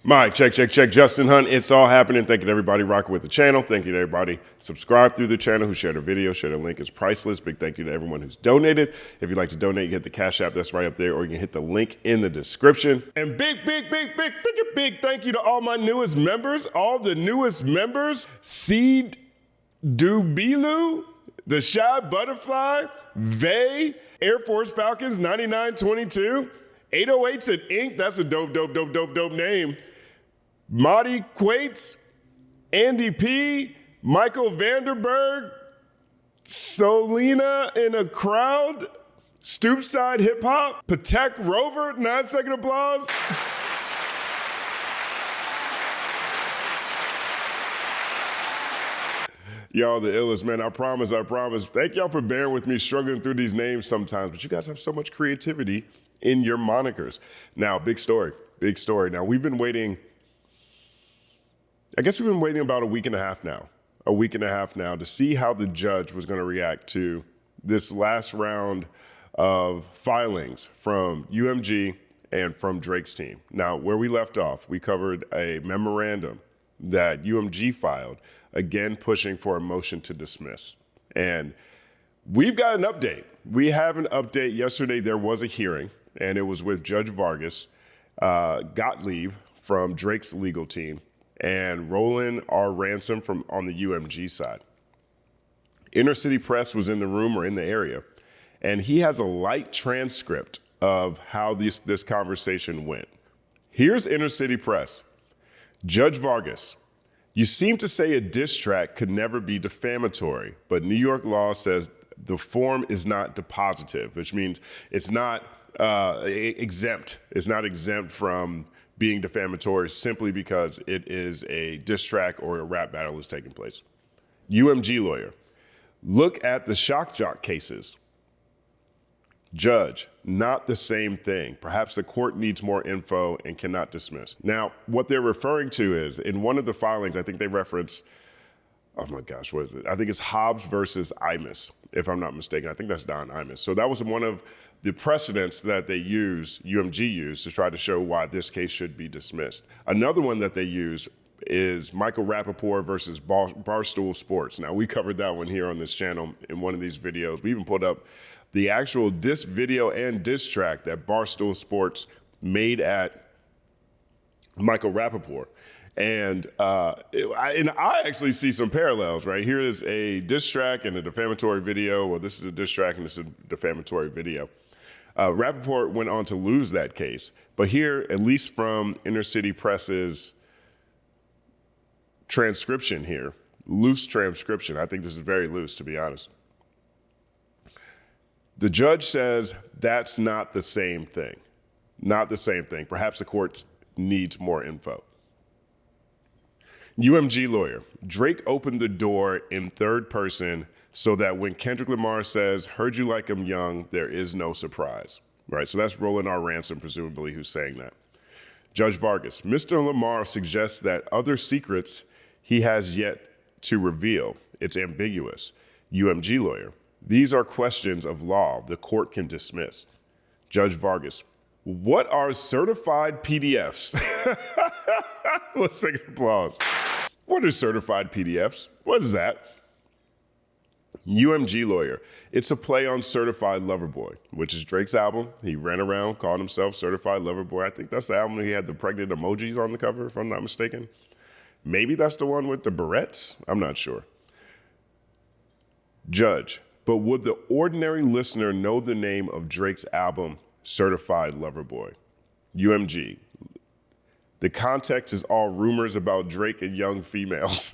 Mike, check. Justin Hunt. It's all happening. Thank you to everybody rocking with the channel. Thank you to everybody subscribe through the channel who shared a video, shared a link. It's priceless. Big thank you to everyone who's donated. If you'd like to donate, you hit the Cash App that's right up there, or you can hit the link in the description. And big thank you to all my newest members, Seed Dubilu, The Shy Butterfly, Vay, Air Force Falcons 9922, 808s at Inc. That's a dope name. Marty Quates, Andy P, Michael Vanderberg, Solina in a Crowd, Stoopside Hip Hop, Patek Rover, 9-second applause. Y'all the illest, man. I promise. Thank y'all for bearing with me struggling through these names sometimes, but you guys have so much creativity in your monikers. Now, big story. Now, we've been waiting about a week and a half now to see how the judge was going to react to this last round of filings from UMG and from Drake's team. Now, where we left off, we covered a memorandum that UMG filed, again pushing for a motion to dismiss. And we've got an update. We have an update. Yesterday, there was a hearing, and it was with Judge Vargas Gottlieb from Drake's legal team and Roland R. Ransom from on the UMG side. Inner City Press was in the room or in the area, and he has a light transcript of how this conversation went. Here's Inner City Press. Judge Vargas, you seem to say a diss track could never be defamatory, but New York law says the form is not depositive, which means it's not exempt. It's not exempt from being defamatory simply because it is a diss track or a rap battle is taking place. UMG lawyer, look at the shock jock cases. Judge, not the same thing. Perhaps the court needs more info and cannot dismiss. Now, what they're referring to is, in one of the filings, I think they reference, oh my gosh, what is it? I think it's Hobbs versus Imus, if I'm not mistaken. I think that's Don Imus. So that was one of the precedents that UMG used to try to show why this case should be dismissed. Another one that they use is Michael Rappaport versus Barstool Sports. Now, we covered that one here on this channel in one of these videos. We even put up the actual diss video and diss track that Barstool Sports made at Michael Rappaport. And I actually see some parallels, right? Here is a diss track and a defamatory video. Well, this is a diss track and this is a defamatory video. Rappaport went on to lose that case. But here, at least from Inner City Press's transcription here, loose transcription, I think this is very loose, to be honest. The judge says that's not the same thing. Not the same thing. Perhaps the court needs more info. UMG lawyer, Drake opened the door in third person so that when Kendrick Lamar says, heard you like I'm young, there is no surprise, right? So that's Roland R. Ransom, presumably, who's saying that. Judge Vargas, Mr. Lamar suggests that other secrets he has yet to reveal. It's ambiguous. UMG lawyer, these are questions of law the court can dismiss. Judge Vargas, what are certified PDFs? Let's take an applause. What are certified PDFs? What is that? UMG lawyer, it's a play on Certified Lover Boy, which is Drake's album. He ran around, called himself Certified Lover Boy. I think that's the album he had the pregnant emojis on the cover, if I'm not mistaken. Maybe that's the one with the barrettes. I'm not sure. Judge, but would the ordinary listener know the name of Drake's album, Certified Lover Boy? UMG, the context is all rumors about Drake and young females.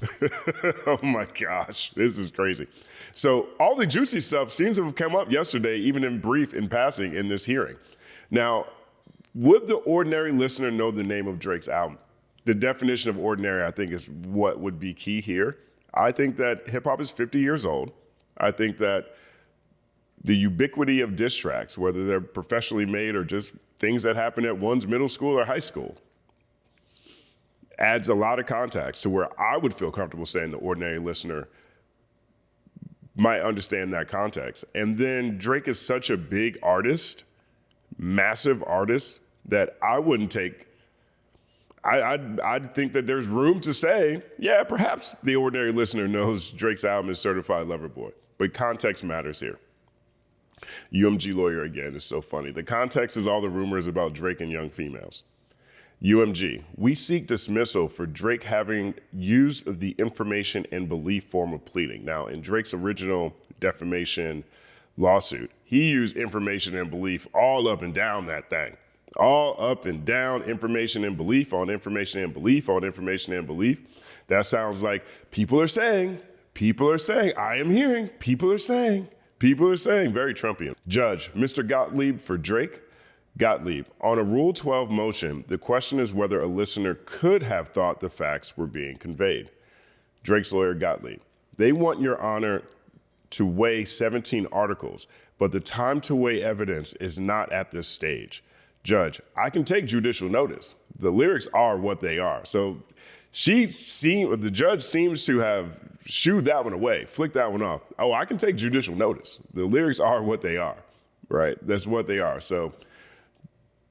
Oh my gosh, this is crazy. So all the juicy stuff seems to have come up yesterday, even in brief, in passing, in this hearing. Now, would the ordinary listener know the name of Drake's album? The definition of ordinary, I think, is what would be key here. I think that hip hop is 50 years old. I think that the ubiquity of diss tracks, whether they're professionally made or just things that happen at one's middle school or high school, adds a lot of context to where I would feel comfortable saying the ordinary listener might understand that context. And then Drake is such a big artist, massive artist, that I wouldn't take I think that there's room to say, yeah, perhaps the ordinary listener knows Drake's album is Certified Lover Boy, but context matters here. UMG lawyer again is so funny. The context is all the rumors about Drake and young females. UMG, we seek dismissal for Drake having used the information and belief form of pleading. Now, in Drake's original defamation lawsuit, he used information and belief all up and down that thing. All up and down, information and belief on information and belief on information and belief. That sounds like people are saying, I am hearing, people are saying, very Trumpian. Judge, Mr. Gottlieb for Drake. Gottlieb, on a Rule 12 motion, the question is whether a listener could have thought the facts were being conveyed. Drake's lawyer, Gottlieb, they want your honor to weigh 17 articles, but the time to weigh evidence is not at this stage. Judge, I can take judicial notice. The lyrics are what they are. So the judge seems to have shooed that one away, flicked that one off. Oh, I can take judicial notice. The lyrics are what they are, right? That's what they are. So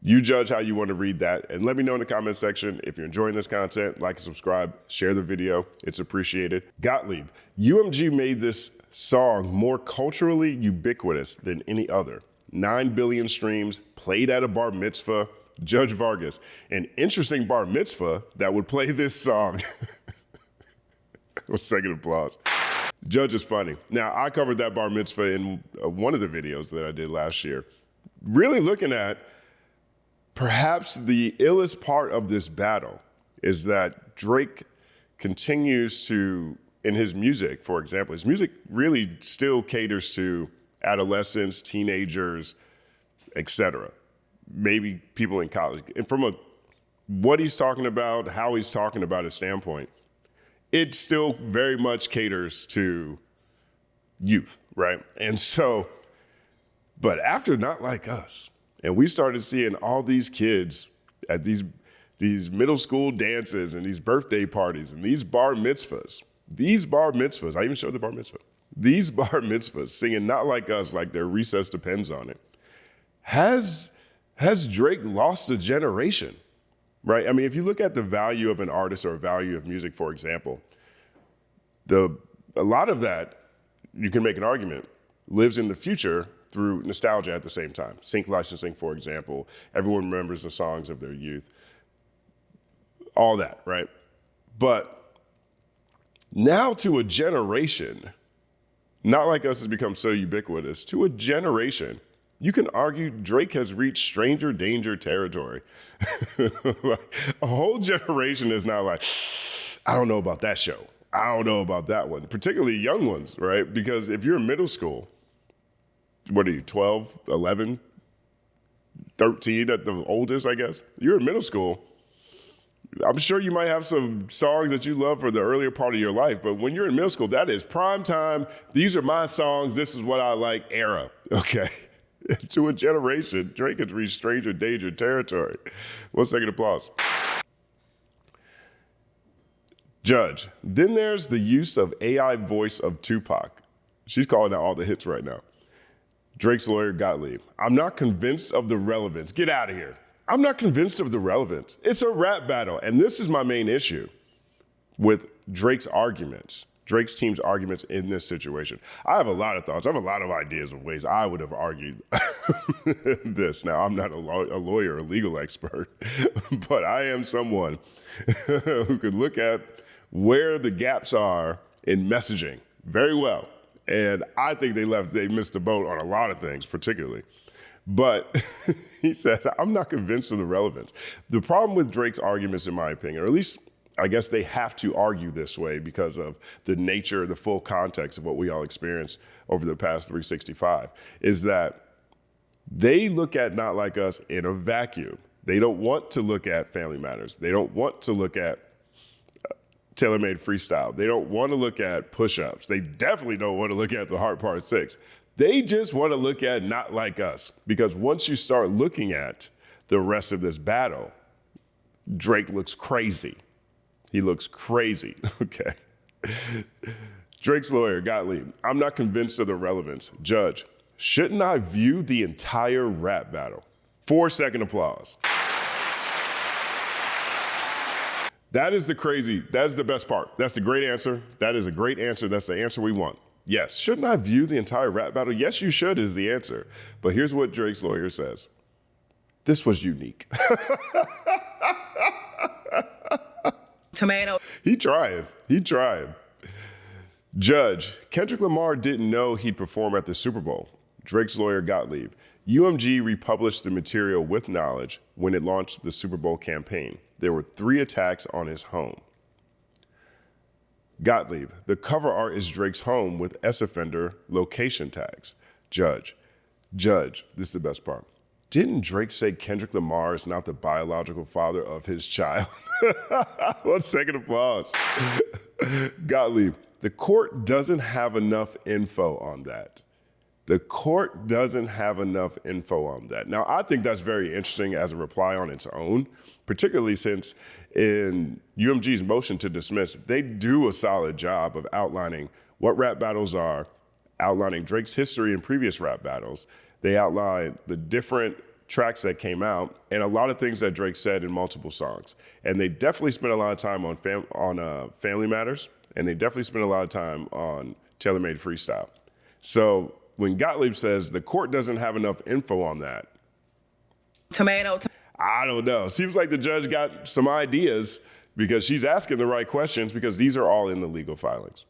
you judge how you want to read that, and let me know in the comment section if you're enjoying this content. Like and subscribe, share the video. It's appreciated. Gottlieb, UMG made this song more culturally ubiquitous than any other. 9 billion streams, played at a bar mitzvah. Judge Vargas, an interesting bar mitzvah that would play this song. A second applause. Judge is funny. Now, I covered that bar mitzvah in one of the videos that I did last year. Really looking at perhaps the illest part of this battle is that Drake continues to, in his music, for example, his music really still caters to adolescents, teenagers, etc. Maybe people in college. And from what he's talking about, how he's talking about his standpoint, it still very much caters to youth, right? And so, but after Not Like Us, and we started seeing all these kids at these middle school dances and these birthday parties and these bar mitzvahs, I even showed the bar mitzvah, these bar mitzvahs singing Not Like Us like their recess depends on it. Has Drake lost a generation, right? I mean, if you look at the value of an artist or value of music, for example, a lot of that, you can make an argument, lives in the future through nostalgia at the same time. Sync licensing, for example, everyone remembers the songs of their youth, all that, right? But now to a generation, Not Like Us has become so ubiquitous, to a generation, you can argue Drake has reached stranger danger territory. A whole generation is now like, I don't know about that show. I don't know about that one, particularly young ones, right? Because if you're in middle school, what are you, 12, 11, 13 at the oldest, I guess? You're in middle school. I'm sure you might have some songs that you love for the earlier part of your life, but when you're in middle school, that is prime time. These are my songs. This is what I like era, okay? To a generation, Drake has reached stranger danger territory. 1 second applause. Judge, then there's the use of AI voice of Tupac. She's calling out all the hits right now. Drake's lawyer, Gottlieb. I'm not convinced of the relevance. Get out of here. I'm not convinced of the relevance. It's a rap battle. And this is my main issue with Drake's arguments, Drake's team's arguments in this situation. I have a lot of thoughts. I have a lot of ideas of ways I would have argued this. Now, I'm not a lawyer or legal expert, but I am someone who could look at where the gaps are in messaging very well. And I think they missed the boat on a lot of things, particularly. But he said, I'm not convinced of the relevance. The problem with Drake's arguments, in my opinion, or at least I guess they have to argue this way because of the nature, the full context of what we all experienced over the past 365, is that they look at Not Like Us in a vacuum. They don't want to look at Family Matters. They don't want to look at Tailor-Made Freestyle. They don't want to look at Push-Ups. They definitely don't want to look at The Heart Part 6. They just want to look at Not Like Us, because once you start looking at the rest of this battle, Drake looks crazy. He looks crazy, okay? Drake's lawyer, Gottlieb, I'm not convinced of the relevance. Judge, shouldn't I view the entire rap battle? 4 second applause. That is the best part. That's the great answer. That is a great answer. That's the answer we want. Yes. Shouldn't I view the entire rap battle? Yes, you should is the answer. But here's what Drake's lawyer says. This was unique. Tomato. He tried. Judge, Kendrick Lamar didn't know he'd perform at the Super Bowl. Drake's lawyer Gottlieb. UMG republished the material with knowledge when it launched the Super Bowl campaign. There were 3 attacks on his home. Gottlieb, the cover art is Drake's home with S-offender location tags. Judge, this is the best part. Didn't Drake say Kendrick Lamar is not the biological father of his child? 1 second applause. Gottlieb, the court doesn't have enough info on that. The court doesn't have enough info on that. Now, I think that's very interesting as a reply on its own, particularly since in UMG's motion to dismiss, they do a solid job of outlining what rap battles are, outlining Drake's history in previous rap battles. They outline the different tracks that came out and a lot of things that Drake said in multiple songs. And they definitely spent a lot of time on Family Matters, and they definitely spent a lot of time on Tailor-Made Freestyle. So when Gottlieb says the court doesn't have enough info on that, Tomato. I don't know. Seems like the judge got some ideas because she's asking the right questions because these are all in the legal filings.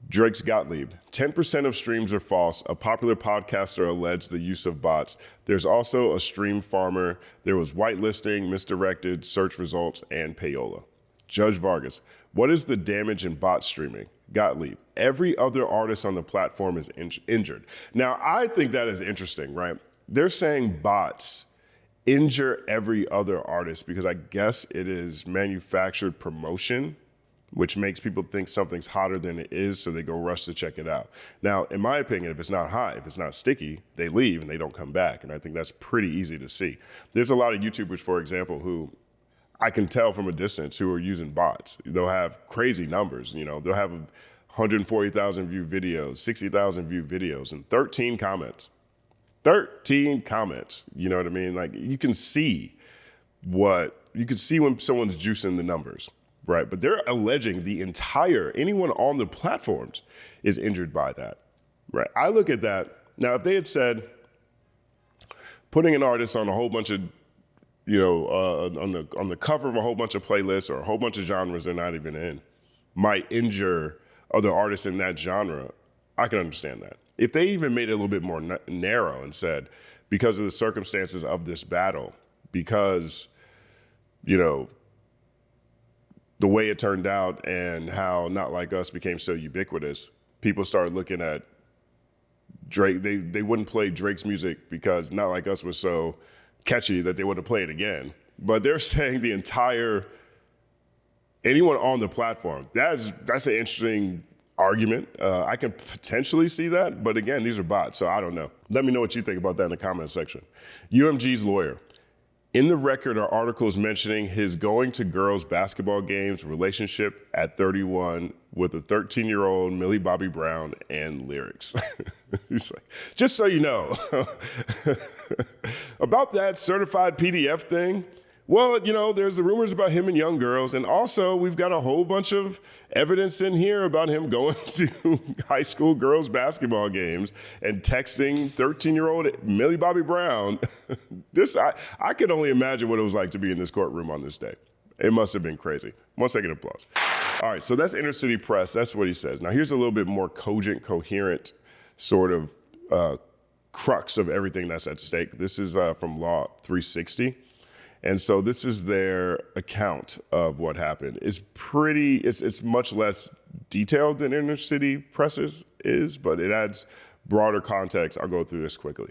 Drake's Gottlieb. 10% of streams are false. A popular podcaster alleged the use of bots. There's also a stream farmer. There was whitelisting, misdirected search results, and payola. Judge Vargas. What is the damage in bot streaming? Gottlieb. Every other artist on the platform is injured. Now, I think that is interesting, right? They're saying bots injure every other artist because I guess it is manufactured promotion, which makes people think something's hotter than it is, so they go rush to check it out. Now, in my opinion, if it's not hot, if it's not sticky, they leave and they don't come back, and I think that's pretty easy to see. There's a lot of YouTubers, for example, who I can tell from a distance who are using bots. They'll have crazy numbers, they'll have 140,000 view videos, 60,000 view videos, and 13 comments. 13 comments, you know what I mean? Like you can see when someone's juicing the numbers. Right, but they're alleging anyone on the platforms is injured by that. Right, I look at that now. If they had said putting an artist on a whole bunch of, on the cover of a whole bunch of playlists or a whole bunch of genres they're not even in, might injure other artists in that genre, I can understand that. If they even made it a little bit more narrow and said, because of the circumstances of this battle, because the way it turned out and how Not Like Us became so ubiquitous, people started looking at Drake. They wouldn't play Drake's music because Not Like Us was so catchy that they would have played it again. But they're saying anyone on the platform, that's an interesting argument. I can potentially see that, but again, these are bots, so I don't know. Let me know what you think about that in the comments section. UMG's lawyer. In the record are articles mentioning his going to girls' basketball games, relationship at 31 with a 13-year-old Millie Bobby Brown, and lyrics. He's like, just so you know, about that certified PDF thing, well, there's the rumors about him and young girls, and also we've got a whole bunch of evidence in here about him going to high school girls' basketball games and texting 13-year-old Millie Bobby Brown. I can only imagine what it was like to be in this courtroom on this day. It must have been crazy. 1 second applause. All right, so that's Intercity Press. That's what he says. Now here's a little bit more cogent, coherent sort of crux of everything that's at stake. This is from Law 360. And so this is their account of what happened. It's much less detailed than Intercity Press is, but it adds broader context. I'll go through this quickly.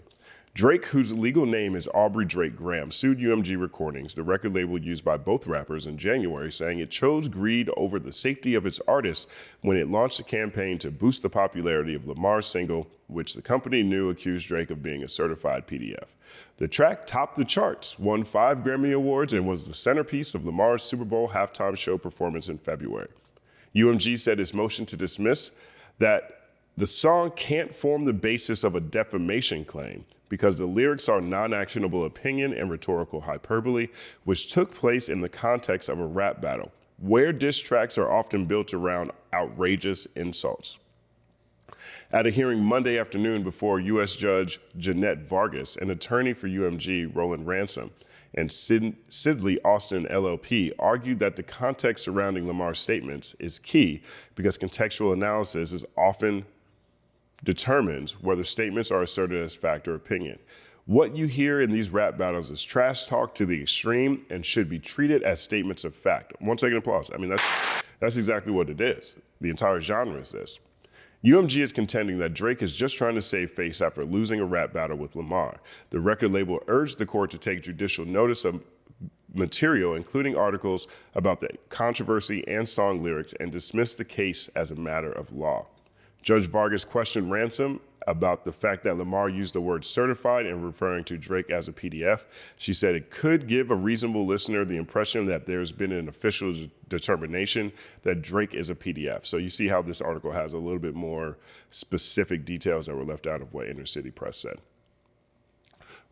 Drake, whose legal name is Aubrey Drake Graham, sued UMG Recordings, the record label used by both rappers, in January, saying it chose greed over the safety of its artists when it launched a campaign to boost the popularity of Lamar's single, which the company knew accused Drake of being a certified PDF. The track topped the charts, won 5 Grammy Awards, and was the centerpiece of Lamar's Super Bowl halftime show performance in February. UMG said its motion to dismiss that the song can't form the basis of a defamation claim because the lyrics are non-actionable opinion and rhetorical hyperbole, which took place in the context of a rap battle, where diss tracks are often built around outrageous insults. At a hearing Monday afternoon before U.S. Judge Jeanette Vargas, an attorney for UMG, Roland Ransom, and Sidley Austin LLP argued that the context surrounding Lamar's statements is key because contextual analysis is often determines whether statements are asserted as fact or opinion. What you hear in these rap battles is trash talk to the extreme and should be treated as statements of fact. 1 second applause. I mean, that's exactly what it is. The entire genre is this. UMG is contending that Drake is just trying to save face after losing a rap battle with Lamar. The record label urged the court to take judicial notice of material, including articles about the controversy and song lyrics, and dismiss the case as a matter of law. Judge Vargas questioned Ransom about the fact that Lamar used the word certified in referring to Drake as a PDF. She said it could give a reasonable listener the impression that there's been an official determination that Drake is a PDF. So you see how this article has a little bit more specific details that were left out of what Inner City Press said.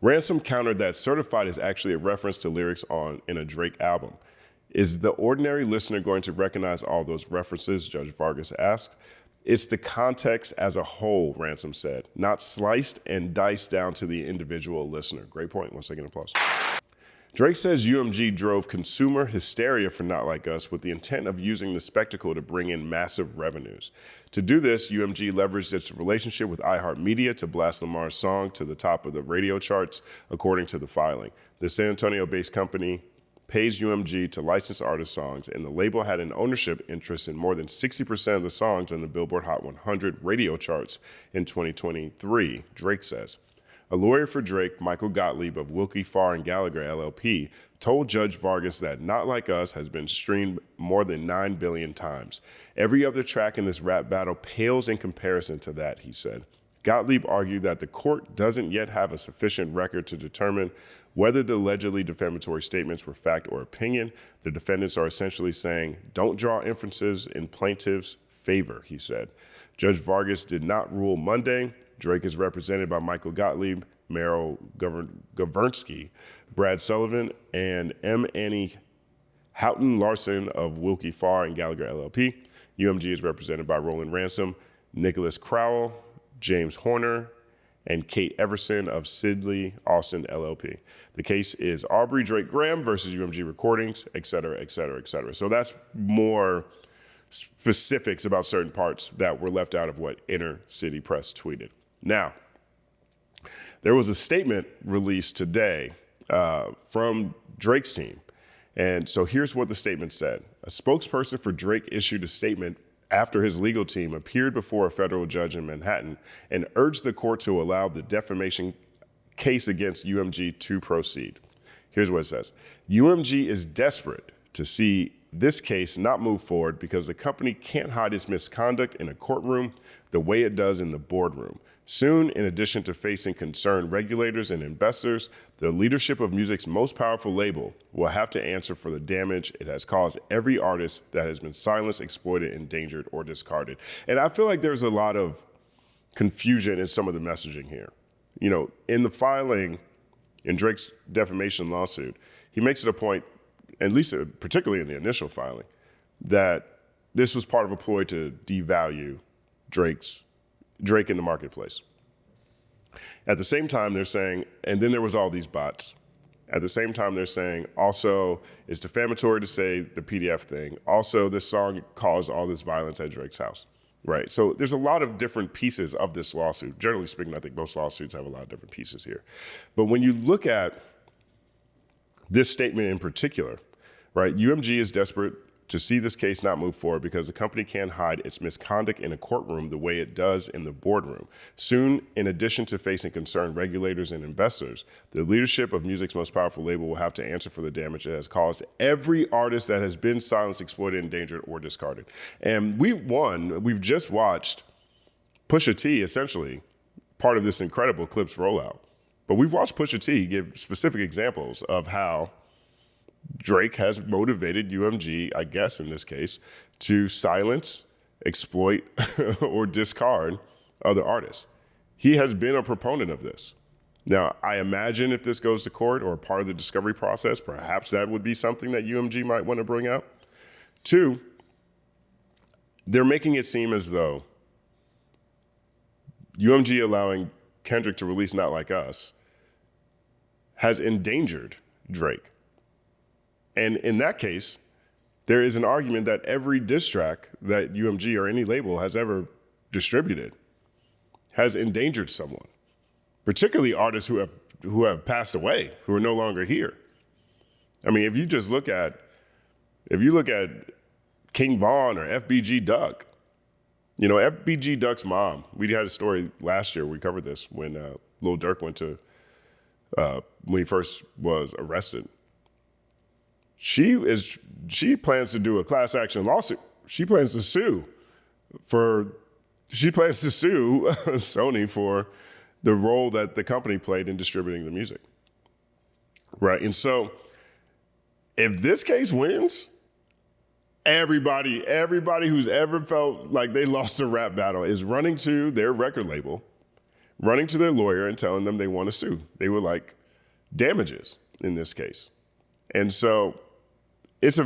Ransom countered that certified is actually a reference to lyrics in a Drake album. Is the ordinary listener going to recognize all those references? Judge Vargas asked. It's the context as a whole, Ransom said, not sliced and diced down to the individual listener. Great point. 1 second applause. Drake says UMG drove consumer hysteria for Not Like Us with the intent of using the spectacle to bring in massive revenues. To do this, UMG leveraged its relationship with iHeartMedia to blast Lamar's song to the top of the radio charts, according to the filing. The San Antonio-based company pays UMG to license artist songs, and the label had an ownership interest in more than 60% of the songs on the Billboard Hot 100 radio charts in 2023, Drake says. A lawyer for Drake, Michael Gottlieb of Wilkie Farr and Gallagher LLP, told Judge Vargas that Not Like Us has been streamed more than 9 billion times. Every other track in this rap battle pales in comparison to that, he said. Gottlieb argued that the court doesn't yet have a sufficient record to determine whether the allegedly defamatory statements were fact or opinion. The defendants are essentially saying, don't draw inferences in plaintiff's favor, he said. Judge Vargas did not rule Monday. Drake is represented by Michael Gottlieb, Meryl Gavernsky, Brad Sullivan, and M. Annie Houghton Larson of Wilkie Farr and Gallagher LLP. UMG is represented by Roland Ransom, Nicholas Crowell, James Horner, and Kate Everson of Sidley Austin LLP. The case is Aubrey Drake Graham versus UMG Recordings, et cetera, et cetera, et cetera. So that's more specifics about certain parts that were left out of what Inner City Press tweeted. Now, there was a statement released today from Drake's team. And so here's what the statement said. A spokesperson for Drake issued a statement after his legal team appeared before a federal judge in Manhattan and urged the court to allow the defamation case against UMG to proceed. Here's what it says. UMG is desperate to see this case not move forward because the company can't hide its misconduct in a courtroom the way it does in the boardroom. Soon, in addition to facing concerned regulators and investors, the leadership of music's most powerful label will have to answer for the damage it has caused every artist that has been silenced, exploited, endangered, or discarded. And I feel like there's a lot of confusion in some of the messaging here. You know, in the filing, in Drake's defamation lawsuit, he makes it a point, at least particularly in the initial filing, that this was part of a ploy to devalue Drake in the marketplace. At the same time, they're saying, and then there was all these bots. At the same time, they're saying, also, it's defamatory to say the PDF thing. Also, this song caused all this violence at Drake's house, right? So there's a lot of different pieces of this lawsuit. Generally speaking, I think most lawsuits have a lot of different pieces here. But when you look at this statement in particular, right, UMG is desperate to see this case not move forward because the company can't hide its misconduct in a courtroom the way it does in the boardroom. Soon, in addition to facing concerned regulators and investors, the leadership of music's most powerful label will have to answer for the damage it has caused every artist that has been silenced, exploited, endangered, or discarded. And we've just watched Pusha T, essentially, part of this incredible Clips rollout. But we've watched Pusha T give specific examples of how Drake has motivated UMG, I guess in this case, to silence, exploit, or discard other artists. He has been a proponent of this. Now, I imagine if this goes to court or part of the discovery process, perhaps that would be something that UMG might want to bring up. Two, they're making it seem as though UMG allowing Kendrick to release Not Like Us has endangered Drake. And in that case, there is an argument that every diss track that UMG or any label has ever distributed has endangered someone, particularly artists who have passed away, who are no longer here. I mean, if you look at King Von or FBG Duck, you know, FBG Duck's mom, we had a story last year, we covered this when Lil Durk went to, when he first was arrested. She plans to do a class action lawsuit. She plans to sue Sony for the role that the company played in distributing the music. Right. And so if this case wins, everybody who's ever felt like they lost a rap battle is running to their record label, running to their lawyer and telling them they want to sue. They would like damages in this case. And so it's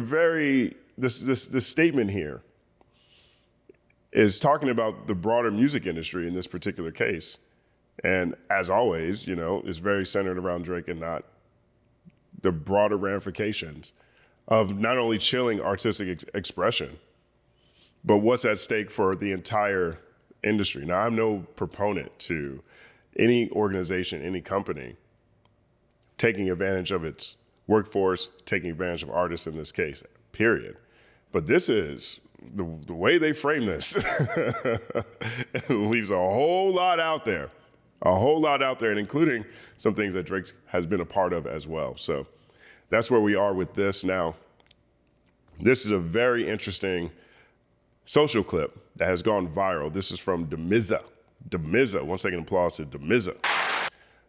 this statement here is talking about the broader music industry in this particular case. And as always, you know, it's very centered around Drake and not the broader ramifications of not only chilling artistic expression, but what's at stake for the entire industry. Now, I'm no proponent to any organization, any company taking advantage of its workforce, taking advantage of artists in this case, period. But this is, the way they frame this leaves a whole lot out there, and including some things that Drake has been a part of as well. So that's where we are with this. Now, this is a very interesting social clip that has gone viral. This is from Demizza. Demizza, 1 second applause to Demizza.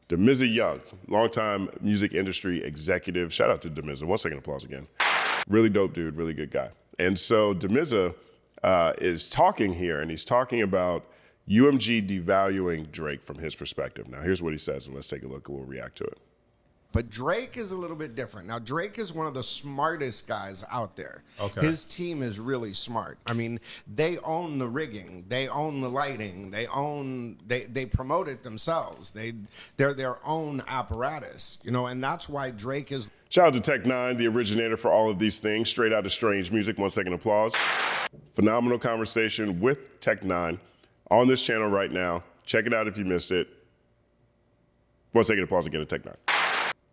Demizza Young, longtime music industry executive. Shout out to Demizza. 1 second applause again. Really dope dude, really good guy. And so Demizza is talking here, and he's talking about UMG devaluing Drake from his perspective. Now, here's what he says, and let's take a look and we'll react to it. But Drake is a little bit different. Now, Drake is one of the smartest guys out there. Okay. His team is really smart. I mean, they own the rigging. They own the lighting. They promote it themselves. They're their own apparatus, you know, and that's why Drake is... Shout out to Tech Nine, the originator for all of these things. Straight out of Strange Music. 1 second applause. Phenomenal conversation with Tech Nine on this channel right now. Check it out if you missed it. 1 second applause again to Tech Nine.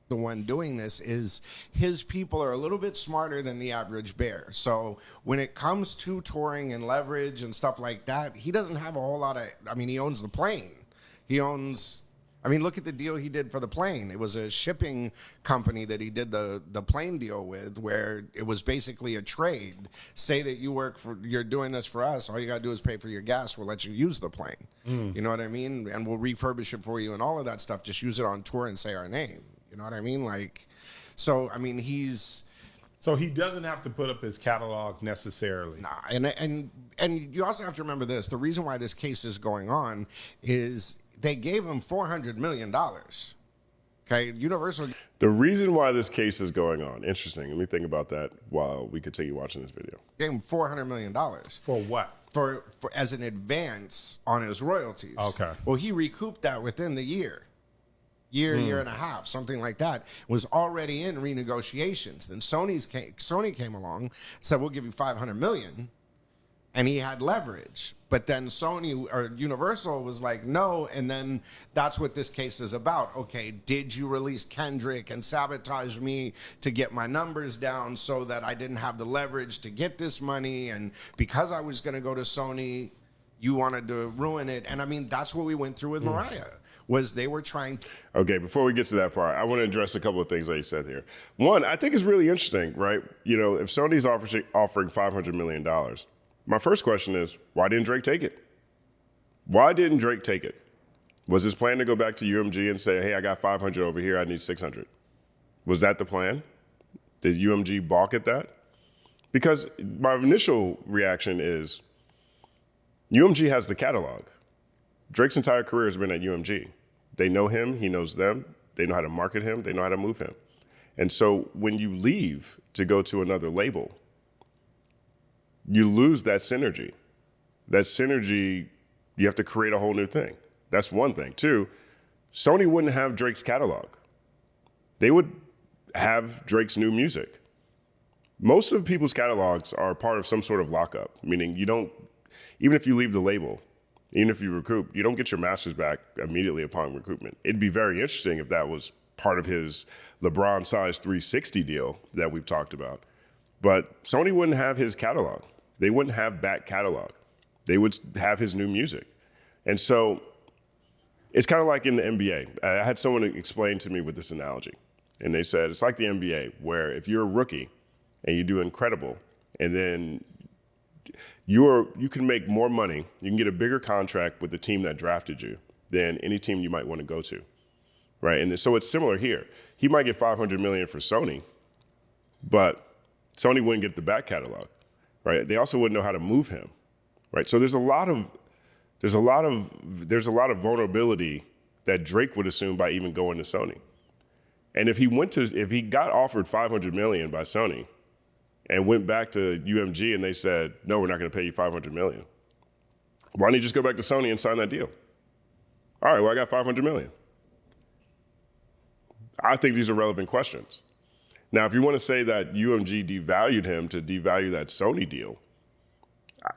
The one doing this is his people are a little bit smarter than the average bear. So when it comes to touring and leverage and stuff like that, he doesn't have a whole lot of, I mean, he owns the plane. He owns, I mean, look at the deal he did for the plane. It was a shipping company that he did the plane deal with, where it was basically a trade. Say that you're doing this for us. All you got to do is pay for your gas. We'll let you use the plane. You know what I mean? And we'll refurbish it for you and all of that stuff. Just use it on tour and say our name. You know what I mean? Like, so, I mean, So he doesn't have to put up his catalog necessarily. Nah, and you also have to remember this. The reason why this case is going on is they gave him $400 million. Okay, Universal. The reason why this case is going on, interesting. Let me think about that while we continue watching this video. Gave him $400 million. For what? For as an advance on his royalties. Okay. Well, he recouped that within the year and a half, something like that, was already in renegotiations. Then Sony came along, said, we'll give you $500 million, and he had leverage. But then Sony or Universal was like, no, and then that's what this case is about. Okay, did you release Kendrick and sabotage me to get my numbers down so that I didn't have the leverage to get this money, and because I was going to go to Sony, you wanted to ruin it? And I mean, that's what we went through with Mariah. Was they were trying to... Okay, before we get to that part, I want to address a couple of things that you said here. One, I think it's really interesting, right? You know, if Sony's offering $500 million, my first question is, why didn't Drake take it? Why didn't Drake take it? Was his plan to go back to UMG and say, hey, I got 500 over here, I need 600? Was that the plan? Did UMG balk at that? Because my initial reaction is, UMG has the catalog. Drake's entire career has been at UMG. They know him, he knows them. They know how to market him, they know how to move him. And so when you leave to go to another label, you lose that synergy. That synergy, you have to create a whole new thing. That's one thing. Two, Sony wouldn't have Drake's catalog. They would have Drake's new music. Most of people's catalogs are part of some sort of lockup, meaning you don't, even if you leave the label, even if you recoup, you don't get your masters back immediately upon recoupment. It'd be very interesting if that was part of his LeBron size 360 deal that we've talked about. But Sony wouldn't have his catalog. They wouldn't have back catalog. They would have his new music. And so it's kind of like in the NBA. I had someone explain to me with this analogy. And they said, it's like the NBA, where if you're a rookie and you do incredible, and then you can make more money, you can get a bigger contract with the team that drafted you than any team you might want to go to, right? And so it's similar here. He might get $500 million for Sony, but Sony wouldn't get the back catalog, right? They also wouldn't know how to move him, right? So there's a lot of vulnerability that Drake would assume by even going to Sony. And if he got offered $500 million by Sony and went back to UMG and they said, no, we're not going to pay you $500 million, why don't you just go back to Sony and sign that deal? All right, well, I got $500 million. I think these are relevant questions. Now, if you want to say that UMG devalued him to devalue that Sony deal,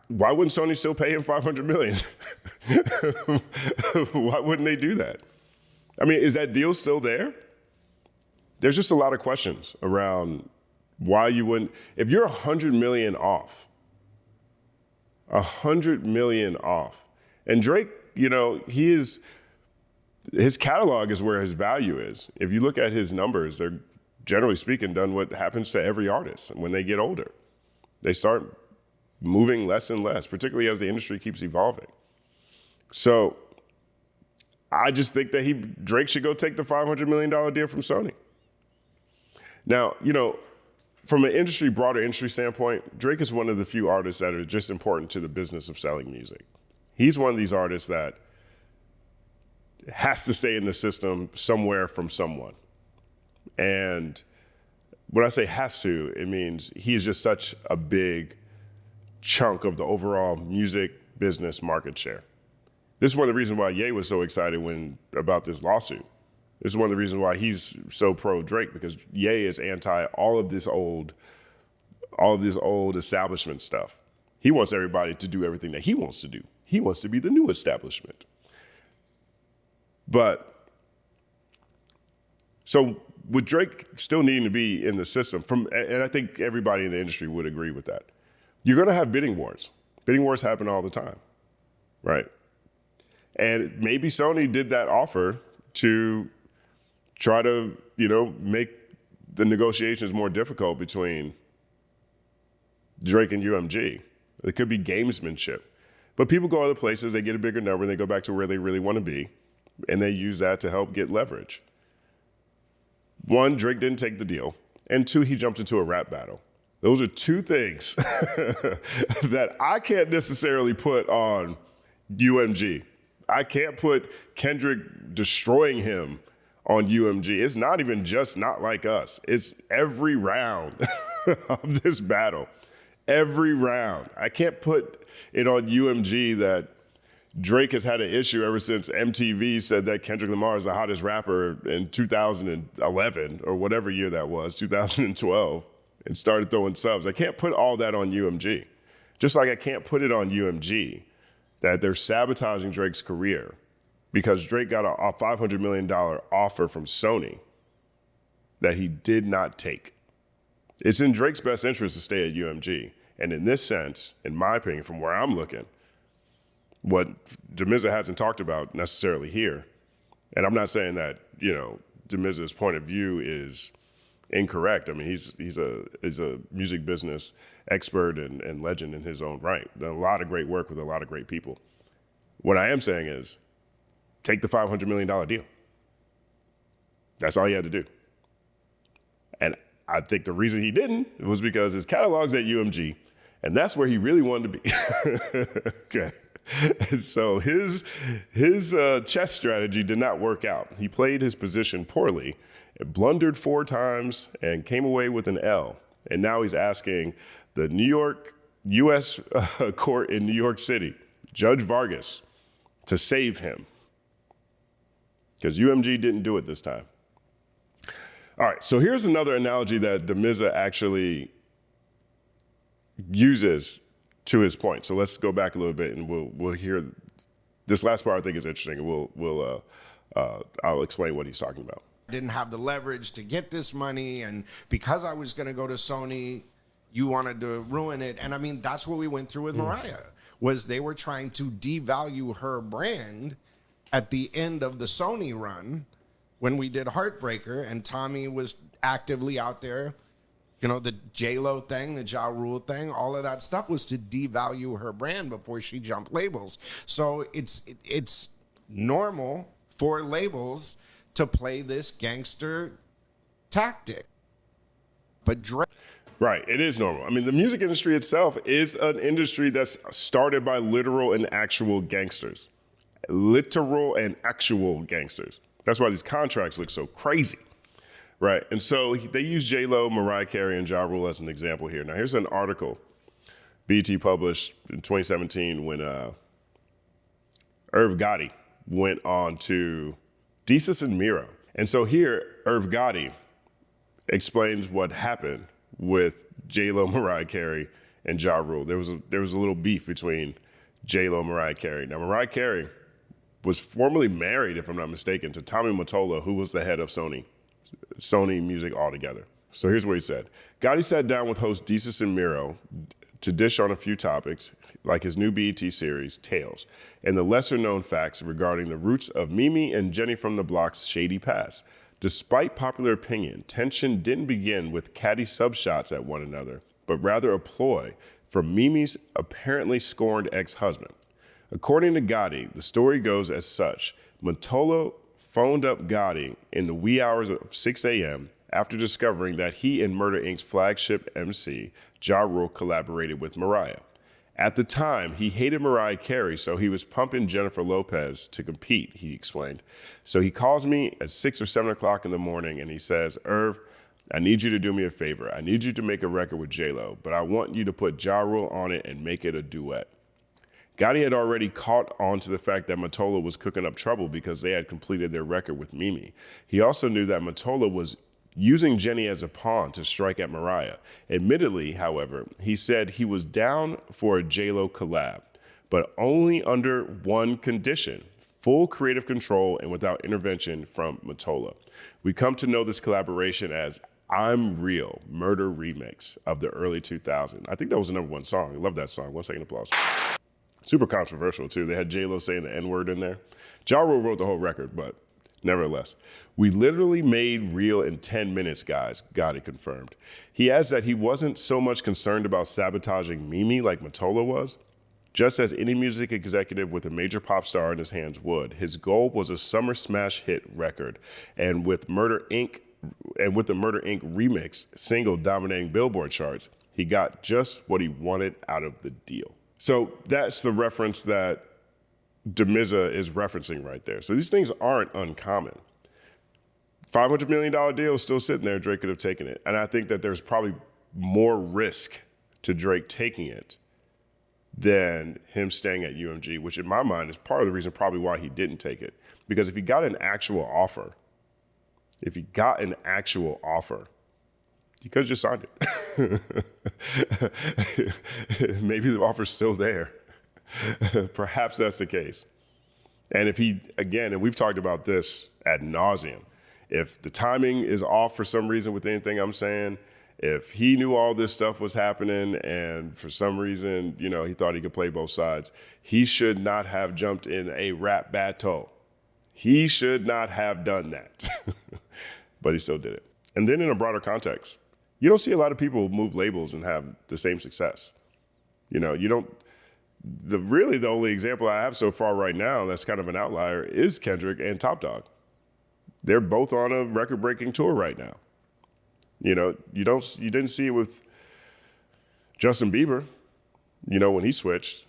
why wouldn't Sony still pay him $500 million? Why wouldn't they do that? I mean, is that deal still there? There's just a lot of questions around why you wouldn't. If you're $100 million off, $100 million off, and Drake, his catalog is where his value is. If you look at his numbers, they're generally speaking done what happens to every artist when they get older. They start moving less and less, particularly as the industry keeps evolving. So I just think that Drake should go take the $500 million deal from Sony. Now, from an broader industry standpoint, Drake is one of the few artists that are just important to the business of selling music. He's one of these artists that has to stay in the system somewhere from someone. And when I say has to, it means he is just such a big chunk of the overall music business market share. This is one of the reasons why Ye was so excited about this lawsuit. This is one of the reasons why he's so pro Drake, because Ye is anti all of this old establishment stuff. He wants everybody to do everything that he wants to do. He wants to be the new establishment. But so with Drake still needing to be in the system, and I think everybody in the industry would agree with that, you're going to have bidding wars. Bidding wars happen all the time, right? And maybe Sony did that offer to try to, make the negotiations more difficult between Drake and UMG. It could be gamesmanship. But people go other places, they get a bigger number, and they go back to where they really want to be, and they use that to help get leverage. One, Drake didn't take the deal, and two, he jumped into a rap battle. Those are two things that I can't necessarily put on UMG. I can't put Kendrick destroying him on UMG. It's not even just Not Like Us. It's every round of this battle. Every round. I can't put it on UMG that Drake has had an issue ever since MTV said that Kendrick Lamar is the hottest rapper in 2011 or whatever year that was, 2012, and started throwing subs. I can't put all that on UMG. Just like I can't put it on UMG that they're sabotaging Drake's career because Drake got a $500 million offer from Sony that he did not take. It's in Drake's best interest to stay at UMG. And in this sense, in my opinion, from where I'm looking, what DeMizza hasn't talked about necessarily here, and I'm not saying that, DeMizza's point of view is incorrect. I mean, he's a music business expert and legend in his own right. Done a lot of great work with a lot of great people. What I am saying is, take the $500 million deal. That's all he had to do. And I think the reason he didn't was because his catalog's at UMG, and that's where he really wanted to be. Okay. So his chess strategy did not work out. He played his position poorly, blundered 4 times, and came away with an L. And now he's asking the U.S. court in New York City, Judge Vargas, to save him. Because UMG didn't do it this time. All right, so here's another analogy that DeMizza actually uses to his point. So let's go back a little bit and we'll hear this last part. I think is interesting. And I'll explain what he's talking about. Didn't have the leverage to get this money, and because I was going to go to Sony, you wanted to ruin it. And I mean, that's what we went through with Mariah, was they were trying to devalue her brand at the end of the Sony run when we did Heartbreaker, and Tommy was actively out there. You know, the J-Lo thing, the Ja Rule thing, all of that stuff was to devalue her brand before she jumped labels. So it's normal for labels to play this gangster tactic. But Drake... Right, it is normal. I mean, the music industry itself is an industry that's started by literal and actual gangsters. Literal and actual gangsters. That's why these contracts look so crazy. Right, and so they use J-Lo, Mariah Carey, and Ja Rule as an example here. Now, here's an article BET published in 2017 when Irv Gotti went on to Desus and Mero. And so here, Irv Gotti explains what happened with J-Lo, Mariah Carey, and Ja Rule. There was a little beef between J-Lo and Mariah Carey. Now, Mariah Carey was formerly married, if I'm not mistaken, to Tommy Mottola, who was the head of Sony Music altogether. So here's what he said. Gotti sat down with host Desus and Mero to dish on a few topics, like his new BET series, Tales, and the lesser-known facts regarding the roots of Mimi and Jenny from the Block's shady past. Despite popular opinion, tension didn't begin with catty subshots at one another, but rather a ploy from Mimi's apparently scorned ex-husband. According to Gotti, the story goes as such. Mottola phoned up Gotti in the wee hours of 6 a.m. after discovering that he and Murder Inc.'s flagship MC, Ja Rule, collaborated with Mariah. At the time, he hated Mariah Carey, so he was pumping Jennifer Lopez to compete, he explained. So he calls me at 6 or 7 o'clock in the morning and he says, Irv, I need you to do me a favor. I need you to make a record with J-Lo, but I want you to put Ja Rule on it and make it a duet. Gotti had already caught on to the fact that Mottola was cooking up trouble because they had completed their record with Mimi. He also knew that Mottola was using Jenny as a pawn to strike at Mariah. Admittedly, however, he said he was down for a J-Lo collab, but only under one condition: full creative control and without intervention from Mottola. We come to know this collaboration as I'm Real, Murder Remix of the early 2000s. I think that was the #1 song. I love that song. 1 second applause. Super controversial, too. They had J-Lo saying the N-word in there. Ja Rule wrote the whole record, but nevertheless. We literally made Real in 10 minutes, guys, Gotti confirmed. He adds that he wasn't so much concerned about sabotaging Mimi like Mottola was. Just as any music executive with a major pop star in his hands would, his goal was a summer smash hit record. And with the Murder Inc. remix single dominating Billboard charts, he got just what he wanted out of the deal. So that's the reference that DeMizza is referencing right there. So these things aren't uncommon. $500 million deal is still sitting there. Drake could have taken it. And I think that there's probably more risk to Drake taking it than him staying at UMG, which in my mind is part of the reason probably why he didn't take it. Because if he got an actual offer, he could have just signed it. Maybe the offer's still there. Perhaps that's the case. And if he, again, and we've talked about this ad nauseum, if the timing is off for some reason with anything I'm saying, if he knew all this stuff was happening and for some reason, you know, he thought he could play both sides, he should not have jumped in a rap battle. He should not have done that. But he still did it. And then in a broader context, you don't see a lot of people move labels and have the same success. You know, you don't, really the only example I have so far right now that's kind of an outlier is Kendrick and Top Dawg. They're both on a record-breaking tour right now. You know, you didn't see it with Justin Bieber, you know, when he switched.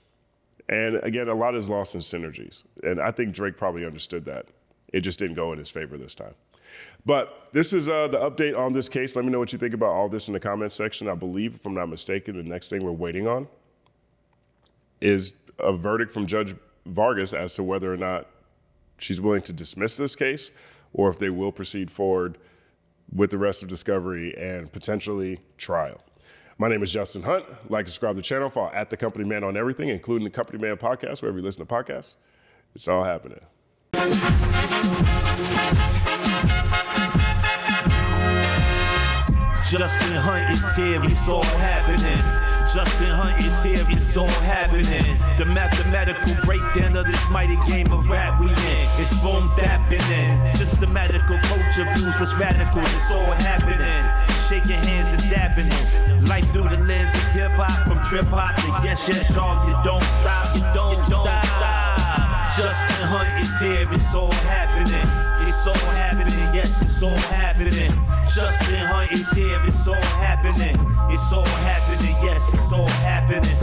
And again, a lot is lost in synergies. And I think Drake probably understood that. It just didn't go in his favor this time. But this is the update on this case. Let me know what you think about all this in the comments section. I believe, if I'm not mistaken, the next thing we're waiting on is a verdict from Judge Vargas as to whether or not she's willing to dismiss this case or if they will proceed forward with the rest of discovery and potentially trial. My name is Justin Hunt. Like, subscribe to the channel. Follow at The Company Man on everything, including The Company Man podcast, wherever you listen to podcasts. It's all happening. Justin Hunt is here, it's all happening. Justin Hunt is here, it's all happening. The mathematical breakdown of this mighty game of rap we in. It's boom bapping. Systematical culture views us radical, it's all happening. Shaking hands and dapping it. Life through the lens of hip hop, from trip hop to yes, dog. You don't stop, you don't stop. Justin Hunt is here, it's all happening. It's all happening, yes, it's all happening. Justin Hunt is here, it's all happening. It's all happening, yes, it's all happening.